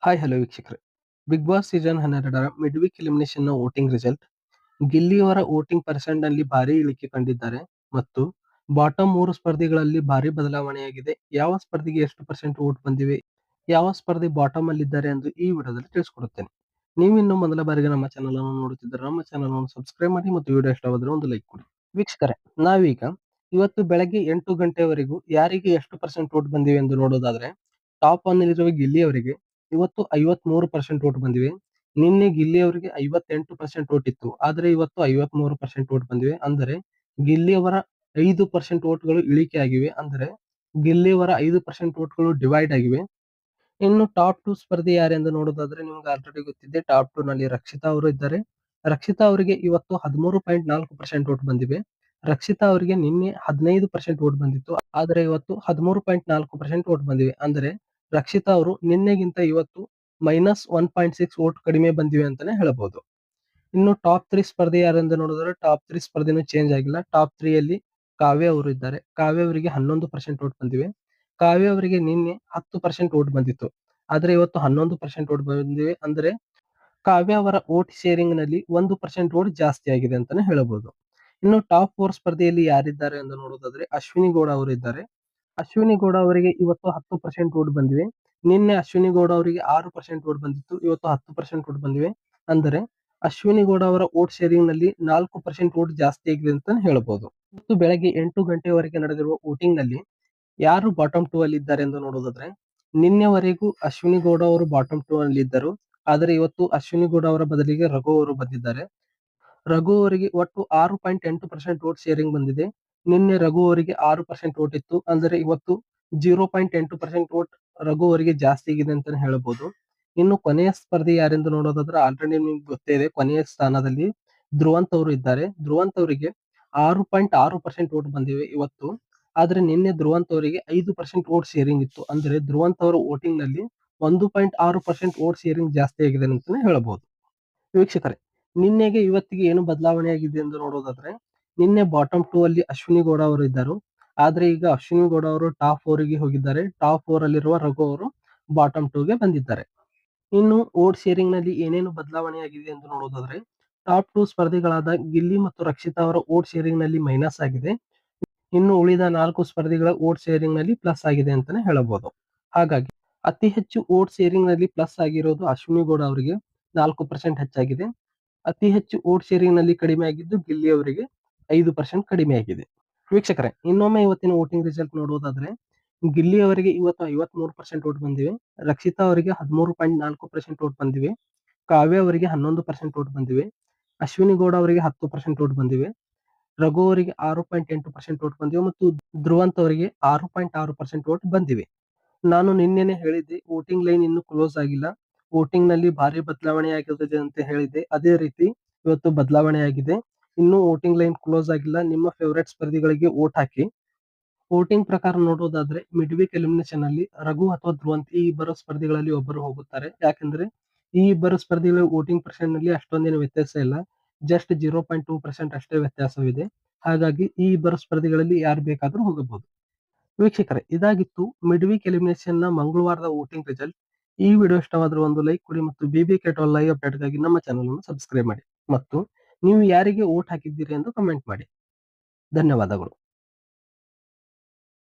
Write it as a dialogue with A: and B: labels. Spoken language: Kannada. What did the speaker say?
A: ಹಾಯ್ ಹಲೋ ವೀಕ್ಷಕರೇ. ಬಿಗ್ ಬಾಸ್ ಸೀಸನ್ 12ರ ಮಿಡ್ ವೀಕ್ ಎಲಿಮಿನೇಷನ್ ನ ವೋಟಿಂಗ್ ರಿಸಲ್ಟ್. ಗಿಲ್ಲಿಯವರ ವೋಟಿಂಗ್ ಪರ್ಸೆಂಟ್ ನಲ್ಲಿ ಭಾರಿ ಇಳಿಕೆ ಕಂಡಿದ್ದಾರೆ ಮತ್ತು ಬಾಟಮ್ 3 ಸ್ಪರ್ಧಿಗಳಲ್ಲಿ ಭಾರಿ ಬದಲಾವಣೆಯಾಗಿದೆ. ಯಾವ ಸ್ಪರ್ಧಿಗೆ ಎಷ್ಟು ಪರ್ಸೆಂಟ್ ವೋಟ್ ಬಂದಿವೆ, ಯಾವ ಸ್ಪರ್ಧಿ ಬಾಟಮ್ ಅಲ್ಲಿದ್ದಾರೆ ಎಂದು ಈ ವಿಡಿಯೋದಲ್ಲಿ ತಿಳಿಸಿಕೊಡುತ್ತೇನೆ. ನೀವು ಇನ್ನು ಮೊದಲ ಬಾರಿಗೆ ನಮ್ಮ ಚಾನಲ್ ಅನ್ನು ನೋಡುತ್ತಿದ್ದರೆ ನಮ್ಮ ಚಾನಲ್ ಅನ್ನು ಸಬ್ಸ್ಕ್ರೈಬ್ ಮಾಡಿ ಮತ್ತು ವಿಡಿಯೋ ಇಷ್ಟವಾದರೆ ಒಂದು ಲೈಕ್ ಕೊಡಿ. ವೀಕ್ಷಕರೇ, ನಾವೀಗ ಇವತ್ತು ಬೆಳಗ್ಗೆ 8 ಗಂಟೆವರೆಗೂ ಯಾರಿಗೆ ಎಷ್ಟು ಪರ್ಸೆಂಟ್ ವೋಟ್ ಬಂದಿವೆ ಎಂದು ನೋಡೋದಾದ್ರೆ, ಟಾಪ್ ಒನ್ ನಲ್ಲಿರುವ ಗಿಲ್ಲಿ ಅವರಿಗೆ ಇವತ್ತು 53% ವೋಟ್ ಬಂದಿವೆ. ನಿನ್ನೆ ಗಿಲ್ಲಿ ಅವರಿಗೆ 58% ವೋಟ್ ಇತ್ತು, ಆದ್ರೆ ಇವತ್ತು 53% ವೋಟ್ ಬಂದಿವೆ. ಅಂದರೆ ಗಿಲ್ಲಿ ಅವರ 5% ವೋಟ್ಗಳು ಇಳಿಕೆ ಆಗಿವೆ. ಅಂದರೆ ಗಿಲ್ಲಿ ಅವರ 5% ವೋಟ್ಗಳು ಡಿವೈಡ್ ಆಗಿವೆ. ಇನ್ನು ಟಾಪ್ 2 ಸ್ಪರ್ಧಿ ಯಾರೆಂದು ನೋಡೋದಾದ್ರೆ ನಿಮ್ಗೆ ಆಲ್ರೆಡಿ ಗೊತ್ತಿದೆ. ಟಾಪ್ 2 ನಲ್ಲಿ ರಕ್ಷಿತಾ ಅವರು ಇದ್ದಾರೆ. ರಕ್ಷಿತಾ ಅವರಿಗೆ ಇವತ್ತು 13.4% ವೋಟ್ ಬಂದಿವೆ. ರಕ್ಷಿತಾ ಅವರಿಗೆ ನಿನ್ನೆ 15% ವೋಟ್ ಬಂದಿತ್ತು, ಆದರೆ ಇವತ್ತು 13.4% ವೋಟ್ ಬಂದಿವೆ. ಅಂದರೆ ರಕ್ಷಿತಾ ಅವರು ನಿನ್ನೆಗಿಂತ ಇವತ್ತು -1.6 ವೋಟ್ ಕಡಿಮೆ ಬಂದಿವೆ ಅಂತಾನೆ ಹೇಳಬಹುದು. ಇನ್ನು ಟಾಪ್ 3 ಸ್ಪರ್ಧೆ ಯಾರೆಂದು ನೋಡಿದ್ರೆ ಟಾಪ್ 3 ಸ್ಪರ್ಧೆನೂ ಚೇಂಜ್ ಆಗಿಲ್ಲ. ಟಾಪ್ 3 ಯಲ್ಲಿ ಕಾವ್ಯ ಅವರು ಇದ್ದಾರೆ. ಕಾವ್ಯ ಅವರಿಗೆ 11% ವೋಟ್ ಬಂದಿವೆ. ಕಾವ್ಯ ಅವರಿಗೆ ನಿನ್ನೆ 10% ವೋಟ್ ಬಂದಿತ್ತು, ಆದ್ರೆ ಇವತ್ತು 11% ವೋಟ್ ಬಂದಿವೆ. ಅಂದ್ರೆ ಕಾವ್ಯ ಅವರ ವೋಟ್ ಶೇರಿಂಗ್ ನಲ್ಲಿ 1% ವೋಟ್ ಜಾಸ್ತಿ ಆಗಿದೆ ಅಂತಾನೆ ಹೇಳಬಹುದು. ಇನ್ನು ಟಾಪ್ 4 ಸ್ಪರ್ಧೆಯಲ್ಲಿ ಯಾರಿದ್ದಾರೆ ಎಂದು ನೋಡೋದಾದ್ರೆ ಅಶ್ವಿನಿ ಗೌಡ ಅವರು ಇದ್ದಾರೆ. ಅಶ್ವಿನಿ ಗೌಡ ಅವರಿಗೆ ಇವತ್ತು 10% ವೋಟ್ ಬಂದಿವೆ. ನಿನ್ನೆ ಅಶ್ವಿನಿ ಗೌಡ ಅವರಿಗೆ 6% ವೋಟ್ ಬಂದಿತ್ತು, ಇವತ್ತು 10% ವೋಟ್ ಬಂದಿವೆ. ಅಂದರೆ ಅಶ್ವಿನಿ ಗೌಡ ಅವರ ವೋಟ್ ಶೇರಿಂಗ್ ನಲ್ಲಿ 4% ವೋಟ್ ಜಾಸ್ತಿ ಆಗಿದೆ ಅಂತ ಹೇಳಬಹುದು. ಇವತ್ತು ಬೆಳಗ್ಗೆ 8 ಗಂಟೆವರೆಗೆ ನಡೆದಿರುವ ವೋಟಿಂಗ್ ನಲ್ಲಿ ಯಾರು ಬಾಟಮ್ 2 ಅಲ್ಲಿ ಇದ್ದಾರೆ ಎಂದು ನೋಡೋದಾದ್ರೆ, ನಿನ್ನೆವರೆಗೂ ಅಶ್ವಿನಿ ಗೌಡ ಅವರು ಬಾಟಮ್ 2 ಅಲ್ಲಿ ಇದ್ದರು. ಆದರೆ ಇವತ್ತು ಅಶ್ವಿನಿ ಗೌಡ ಅವರ ಬದಲಿಗೆ ರಘು ಅವರು ಬಂದಿದ್ದಾರೆ. ರಘು ಅವರಿಗೆ ಒಟ್ಟು 6.8% ವೋಟ್ ಶೇರಿಂಗ್ ಬಂದಿದೆ. ನಿನ್ನೆ ರಘು ಅವರಿಗೆ 6% ವೋಟ್ ಇತ್ತು, ಅಂದರೆ ಇವತ್ತು 0.8% ವೋಟ್ ರಘು ಅವರಿಗೆ ಜಾಸ್ತಿ ಆಗಿದೆ ಅಂತಾನೆ ಹೇಳಬಹುದು. ಇನ್ನು ಕೊನೆಯ ಸ್ಪರ್ಧಿ ಯಾರೆಂದು ನೋಡೋದಾದ್ರೆ ಆಲ್ರೆಡಿ ನಿಮ್ಗೆ ಗೊತ್ತೇ ಇದೆ. ಕೊನೆಯ ಸ್ಥಾನದಲ್ಲಿ ಧ್ರುವಂತ್ ಅವರು ಇದ್ದಾರೆ. ಧ್ರುವಂತ್ ಅವರಿಗೆ 6.6% ವೋಟ್ ಬಂದಿವೆ ಇವತ್ತು. ಆದ್ರೆ ನಿನ್ನೆ ಧ್ರುವಂತ್ ಅವರಿಗೆ 5% ವೋಟ್ ಶೇರಿಂಗ್ ಇತ್ತು. ಅಂದ್ರೆ ಧ್ರುವಂತ್ ಅವರ ವೋಟಿಂಗ್ ನಲ್ಲಿ 1.6% ವೋಟ್ ಶೇರಿಂಗ್ ಜಾಸ್ತಿ ಆಗಿದೆ ಅಂತಾನೆ ಹೇಳಬಹುದು. ವೀಕ್ಷಕರೇ, ನಿನ್ನೆಗೆ ಇವತ್ತಿಗೆ ಏನು ಬದಲಾವಣೆ ಆಗಿದೆ ಎಂದು ನೋಡೋದಾದ್ರೆ, ನಿನ್ನೆ ಬಾಟಮ್ 2 ಅಲ್ಲಿ ಅಶ್ವಿನಿ ಗೌಡ ಅವರು ಇದ್ದರು. ಆದ್ರೆ ಈಗ ಅಶ್ವಿನಿ ಗೌಡ ಅವರು ಟಾಪ್ 4 ಗೆ ಹೋಗಿದ್ದಾರೆ. ಟಾಪ್ 4 ಅಲ್ಲಿರುವ ರಘು ಅವರು ಬಾಟಮ್ 2 ಗೆ ಬಂದಿದ್ದಾರೆ. ಇನ್ನು ವೋಟ್ ಶೇರಿಂಗ್ ನಲ್ಲಿ ಏನೇನು ಬದಲಾವಣೆ ಆಗಿದೆ ಎಂದು ನೋಡೋದಾದ್ರೆ, ಟಾಪ್ 2 ಸ್ಪರ್ಧಿಗಳಾದ ಗಿಲ್ಲಿ ಮತ್ತು ರಕ್ಷಿತಾ ಅವರ ವೋಟ್ ಶೇರಿಂಗ್ ನಲ್ಲಿ ಮೈನಸ್ ಆಗಿದೆ. ಇನ್ನು ಉಳಿದ 4 ಸ್ಪರ್ಧಿಗಳ ವೋಟ್ ಶೇರಿಂಗ್ ನಲ್ಲಿ ಪ್ಲಸ್ ಆಗಿದೆ ಅಂತಾನೆ ಹೇಳಬಹುದು. ಹಾಗಾಗಿ ಅತಿ ಹೆಚ್ಚು ವೋಟ್ ಶೇರಿಂಗ್ ನಲ್ಲಿ ಪ್ಲಸ್ ಆಗಿರೋದು ಅಶ್ವಿನಿ ಗೌಡ ಅವರಿಗೆ 4% ಹೆಚ್ಚಾಗಿದೆ. ಅತಿ ಹೆಚ್ಚು ವೋಟ್ ಶೇರಿಂಗ್ ನಲ್ಲಿ ಕಡಿಮೆ ಆಗಿದ್ದು ಗಿಲ್ಲಿ ಅವರಿಗೆ 5% ಕಡಿಮೆ ಆಗಿದೆ. ವೀಕ್ಷಕರೇ, ಇನ್ನೊಮ್ಮೆ ಇವತ್ತಿನ ವೋಟಿಂಗ್ ರಿಸಲ್ಟ್ ನೋಡುವುದಾದ್ರೆ, ಗಿಲ್ಲಿ ಅವರಿಗೆ ಇವತ್ತು 53% ವೋಟ್ ಬಂದಿವೆ. ರಕ್ಷಿತಾ ಅವರಿಗೆ 13.4% ವೋಟ್ ಬಂದಿವೆ. ಕಾವ್ಯ ಅವರಿಗೆ 11% ವೋಟ್ ಬಂದಿವೆ. ಅಶ್ವಿನಿ ಗೌಡ ಅವರಿಗೆ 10% ವೋಟ್ ಬಂದಿವೆ. ರಘು ಅವರಿಗೆ 6.8% ವೋಟ್ ಬಂದಿವೆ ಮತ್ತು ಧ್ರುವಂತ್ ಅವರಿಗೆ 6.6% ವೋಟ್ ಬಂದಿವೆ. ನಾನು ನಿನ್ನೆನೆ ಹೇಳಿದ್ದೆ, ವೋಟಿಂಗ್ ಲೈನ್ ಇನ್ನೂ ಕ್ಲೋಸ್ ಆಗಿಲ್ಲ, ವೋಟಿಂಗ್ ನಲ್ಲಿ ಭಾರಿ ಬದಲಾವಣೆ ಆಗಿರುತ್ತದೆ ಅಂತ ಹೇಳಿದ್ದೆ. ಅದೇ ರೀತಿ ಇವತ್ತು ಬದಲಾವಣೆ ಆಗಿದೆ. ಇನ್ನೂ ವೋಟಿಂಗ್ ಲೈನ್ ಕ್ಲೋಸ್ ಆಗಿಲ್ಲ. ನಿಮ್ಮ ಫೇವರೇಟ್ ಸ್ಪರ್ಧಿಗಳಿಗೆ ವೋಟ್ ಹಾಕಿ. ವೋಟಿಂಗ್ ಪ್ರಕಾರ ನೋಡೋದಾದ್ರೆ ಮಿಡ್ ವೀಕ್ ಎಲಿಮಿನೇಷನ್ ಅಲ್ಲಿ ರಘು ಅಥವಾ ಧ್ರುವಂತ್ ಈ ಇಬ್ಬರು ಸ್ಪರ್ಧಿಗಳಲ್ಲಿ ಒಬ್ಬರು ಹೋಗುತ್ತಾರೆ. ಯಾಕಂದ್ರೆ ಈ ಇಬ್ಬರು ಸ್ಪರ್ಧಿಗಳ ವೋಟಿಂಗ್ ಪರ್ಸೆಂಟ್ ನಲ್ಲಿ ಅಷ್ಟೊಂದೇನು ವ್ಯತ್ಯಾಸ ಇಲ್ಲ. ಜಸ್ಟ್ 0.2% ಅಷ್ಟೇ ವ್ಯತ್ಯಾಸವಿದೆ. ಹಾಗಾಗಿ ಈ ಇಬ್ಬರು ಸ್ಪರ್ಧಿಗಳಲ್ಲಿ ಯಾರು ಬೇಕಾದ್ರೂ ಹೋಗಬಹುದು. ವೀಕ್ಷಕರೇ, ಇದಾಗಿತ್ತು ಮಿಡ್ ವೀಕ್ ಎಲಿಮಿನೇಷನ್ ನ ಮಂಗಳವಾರದ ವೋಟಿಂಗ್ ರಿಸಲ್ಟ್. ಈ ವಿಡಿಯೋ ಇಷ್ಟವಾದ್ರೆ ಒಂದು ಲೈಕ್ ಕೊಡಿ ಮತ್ತು BBK ಲೈವ್ ಅಪ್ಡೇಟ್ ಗಾಗಿ ನಮ್ಮ ಚಾನಲ್ ಅನ್ನು ಸಬ್ಸ್ಕ್ರೈಬ್ ಮಾಡಿ ಮತ್ತು ನೀವು ಯಾರಿಗೆ ವೋಟ್ ಹಾಕಿದ್ದೀರಿ ಎಂದು ಕಮೆಂಟ್ ಮಾಡಿ. ಧನ್ಯವಾದಗಳು.